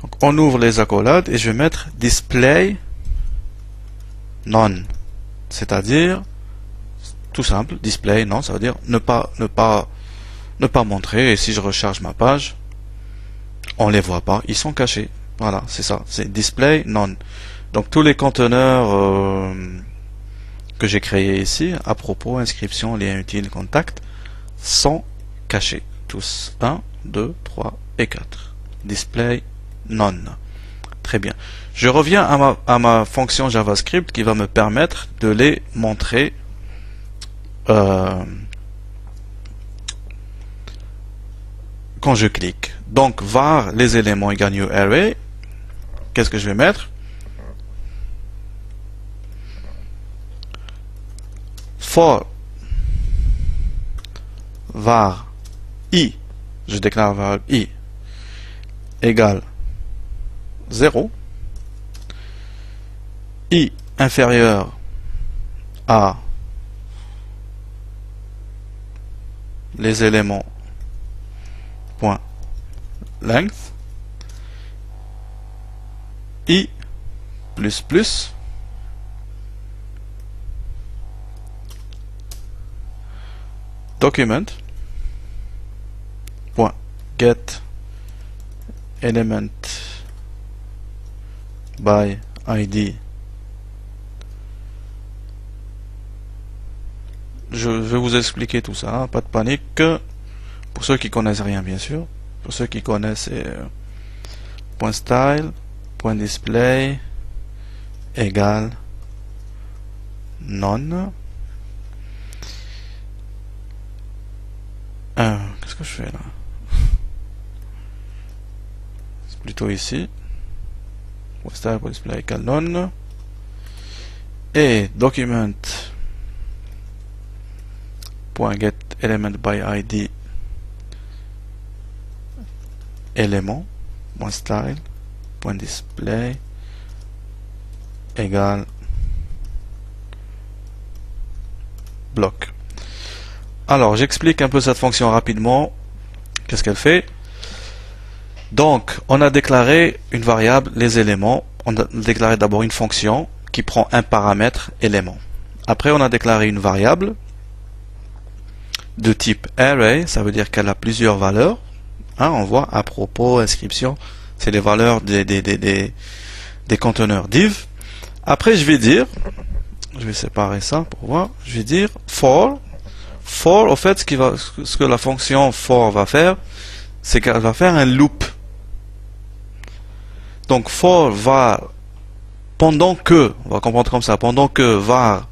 Donc on ouvre les accolades et je vais mettre display none, c'est-à-dire tout simple, display non, ça veut dire ne pas montrer, et si je recharge ma page, on les voit pas, ils sont cachés. Voilà, c'est ça, c'est display none. Donc tous les conteneurs que j'ai créés ici, à propos, inscription, lien utile, contact, sont cachés. Tous 1, 2, 3 et 4. Display none. Très bien. Je reviens à ma fonction JavaScript qui va me permettre de les montrer quand je clique. Donc var les éléments égale new array. Qu'est-ce que je vais mettre? For var i, je déclare var i égale 0, i inférieur à les éléments point length, i plus plus document point get element by id. Je vais vous expliquer tout ça, hein, pas de panique. Pour ceux qui connaissent rien, bien sûr. Pour ceux qui connaissent, c'est point style, point display égale none. Qu'est-ce que je fais là? C'est plutôt ici. Point style, point display égale none. Et document point get element by id élément point style point display égale bloc. Alors j'explique un peu cette fonction rapidement. Qu'est-ce qu'elle fait? Donc on a déclaré une variable, les éléments. On a déclaré d'abord une fonction qui prend un paramètre élément. Après on a déclaré une variable de type array, ça veut dire qu'elle a plusieurs valeurs. Hein, on voit à propos, inscription, c'est les valeurs des conteneurs div. Après je vais dire, je vais séparer ça pour voir, je vais dire for, au fait ce que la fonction for va faire, c'est qu'elle va faire un loop. Donc for var, pendant que, on va comprendre comme ça, pendant que var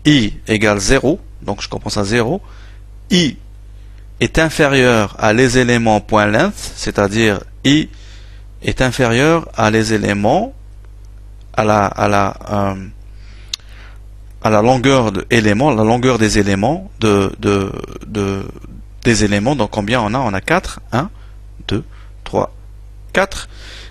i égale 0, donc je comprends ça 0, i est inférieur à les éléments point length, c'est-à-dire i est inférieur à les éléments à la longueur de éléments, la longueur des éléments des éléments. Donc combien on a? On a 4. 1, 2, 3, 4.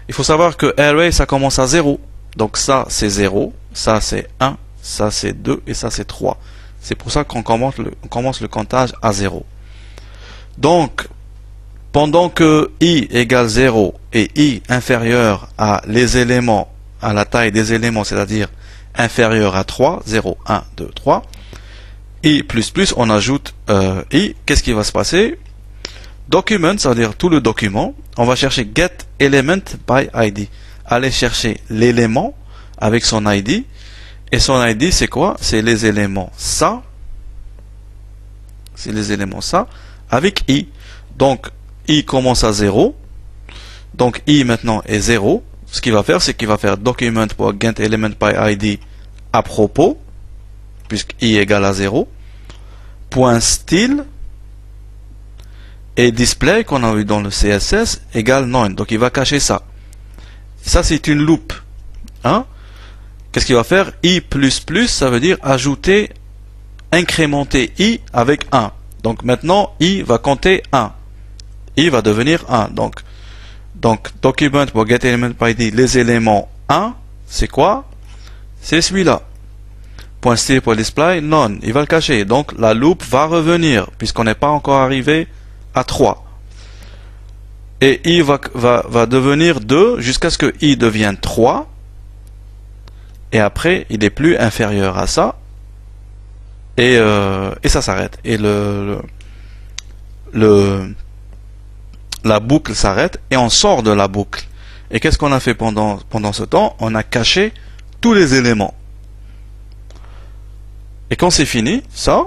Il faut savoir que array ça commence à 0. Donc ça c'est 0, ça c'est 1, ça c'est 2 et ça c'est 3. C'est pour ça qu'on commence le comptage à 0. Donc, pendant que i égale 0 et i inférieur à les éléments, à la taille des éléments, c'est-à-dire inférieur à 3, 0, 1, 2, 3, i plus plus, on ajoute i, qu'est-ce qui va se passer? Document, ça veut dire tout le document, on va chercher get element by id. Aller chercher l'élément avec son id. Et son id, c'est quoi? C'est les éléments ça. C'est les éléments ça avec i. Donc, i commence à 0. Donc, i maintenant est 0. Ce qu'il va faire, c'est qu'il va faire document pour get element by id à propos, puisque i égale à 0. Point style et display qu'on a eu dans le CSS égale none. Donc, il va cacher ça. Ça, c'est une loupe. Hein? Qu'est-ce qu'il va faire? I plus plus, ça veut dire ajouter, incrémenter i avec 1. Donc maintenant, i va compter 1. I va devenir 1. Donc document pour get element by id, les éléments 1, c'est quoi? C'est celui-là. Point style pour display, none. Il va le cacher. Donc la loupe va revenir, puisqu'on n'est pas encore arrivé à 3. et i va devenir 2 jusqu'à ce que i devienne 3, et après il est plus inférieur à ça, et ça s'arrête, et la boucle s'arrête, et on sort de la boucle. Et qu'est-ce qu'on a fait pendant ce temps? On a caché tous les éléments. Et quand c'est fini, ça,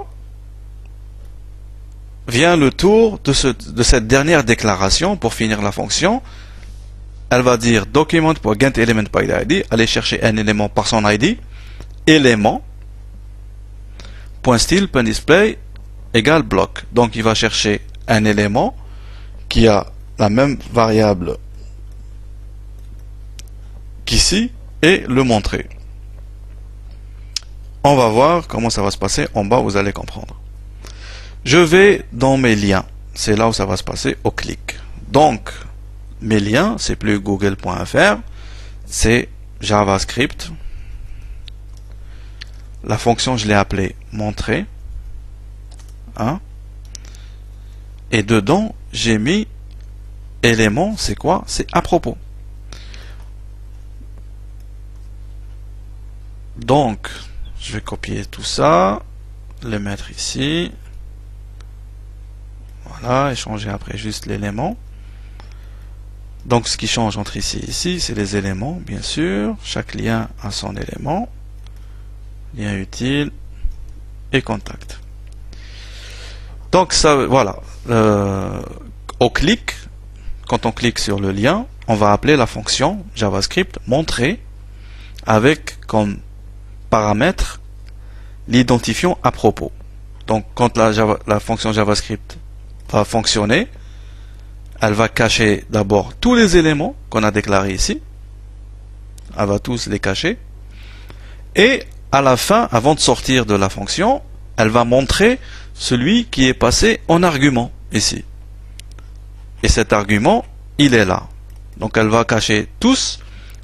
vient le tour de cette dernière déclaration pour finir la fonction. Elle va dire document.getElement.id, aller chercher un élément par son ID, élément, .style.display égale bloc. Donc il va chercher un élément qui a la même variable qu'ici et le montrer. On va voir comment ça va se passer en bas, vous allez comprendre. Je vais dans mes liens, c'est là où ça va se passer au clic. Donc mes liens, c'est plus google.fr, c'est JavaScript. La fonction, je l'ai appelée montrer. Hein? Et dedans, j'ai mis élément, c'est quoi? C'est à propos. Donc, je vais copier tout ça, le mettre ici. Voilà, et changer après juste l'élément. Donc, ce qui change entre ici et ici, c'est les éléments, bien sûr. Chaque lien a son élément. Lien utile et contact. Donc, ça, voilà. Au clic, quand on clique sur le lien, on va appeler la fonction JavaScript montrer avec comme paramètre l'identifiant à propos. Donc, quand la fonction JavaScript va fonctionner, elle va cacher d'abord tous les éléments qu'on a déclarés ici. Elle va tous les cacher. Et à la fin, avant de sortir de la fonction, elle va montrer celui qui est passé en argument ici. Et cet argument, il est là. Donc elle va cacher tous,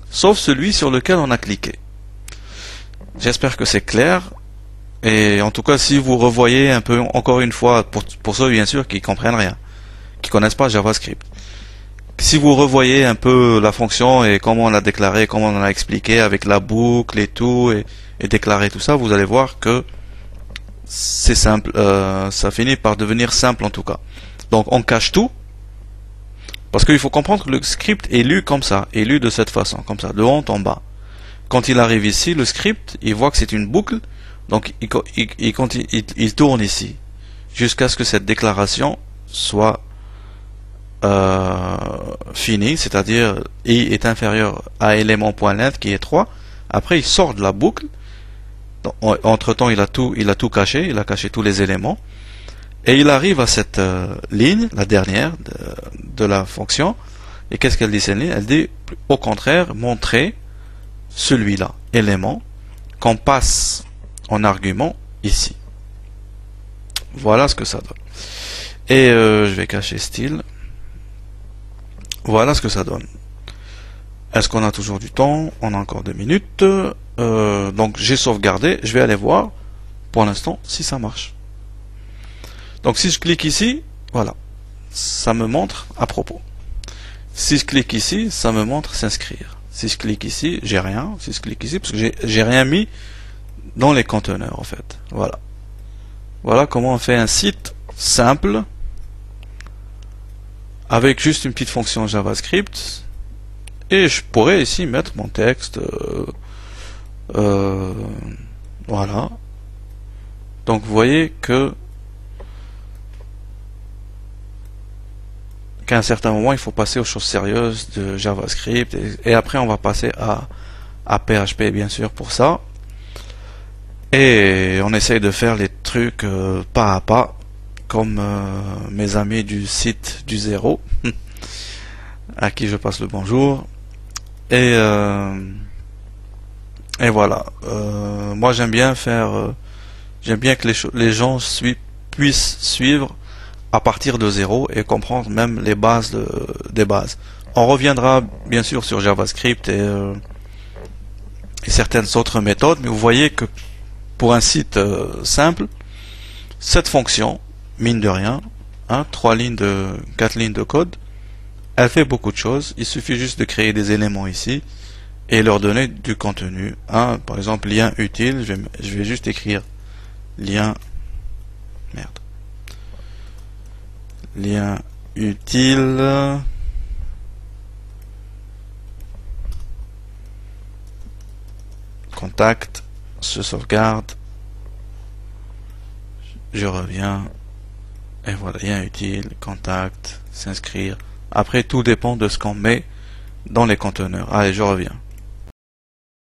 sauf celui sur lequel on a cliqué. J'espère que c'est clair. Et en tout cas, si vous revoyez un peu, encore une fois, pour ceux bien sûr qui comprennent rien, qui connaissent pas JavaScript. Si vous revoyez un peu la fonction et comment on l'a déclaré, comment on l'a expliqué avec la boucle et tout, et déclarer tout ça, vous allez voir que c'est simple, ça finit par devenir simple en tout cas. Donc on cache tout, parce qu'il faut comprendre que le script est lu comme ça, est lu de cette façon, comme ça, de haut en bas. Quand il arrive ici, le script, il voit que c'est une boucle, donc il tourne ici, jusqu'à ce que cette déclaration soit finie, c'est-à-dire i est inférieur à élément.length qui est 3. Après il sort de la boucle. Entre temps il a tout caché, il a caché tous les éléments, et il arrive à cette ligne, la dernière de la fonction, et qu'est-ce qu'elle dit cette ligne? Elle dit au contraire montrer celui-là, élément, qu'on passe en argument ici. Voilà ce que ça donne. Et je vais cacher style. Voilà ce que ça donne. Est-ce qu'on a toujours du temps? On a encore 2 minutes. Donc j'ai sauvegardé. Je vais aller voir pour l'instant si ça marche. Donc si je clique ici, voilà, ça me montre à propos. Si je clique ici, ça me montre s'inscrire. Si je clique ici, j'ai rien. Si je clique ici, parce que j'ai rien mis dans les conteneurs en fait. Voilà. Voilà comment on fait un site simple avec juste une petite fonction JavaScript. Et je pourrais ici mettre mon texte. Voilà. Donc vous voyez que qu'à un certain moment il faut passer aux choses sérieuses de JavaScript, et après on va passer à PHP bien sûr pour ça, et on essaye de faire les trucs pas à pas comme mes amis du site du zéro à qui je passe le bonjour, et voilà. Moi j'aime bien faire j'aime bien que les gens puissent suivre à partir de zéro et comprendre même les bases des bases. On reviendra bien sûr sur JavaScript et certaines autres méthodes, mais vous voyez que pour un site simple, cette fonction, mine de rien, 4 lignes de code, Elle fait beaucoup de choses. Il suffit juste de créer des éléments ici et leur donner du contenu. Par exemple, lien utile. Je vais juste écrire lien. Merde. Lien utile. Contact. Se sauvegarde. Je reviens. Et voilà, lien utile, contact, s'inscrire. Après, tout dépend de ce qu'on met dans les conteneurs. Allez, je reviens.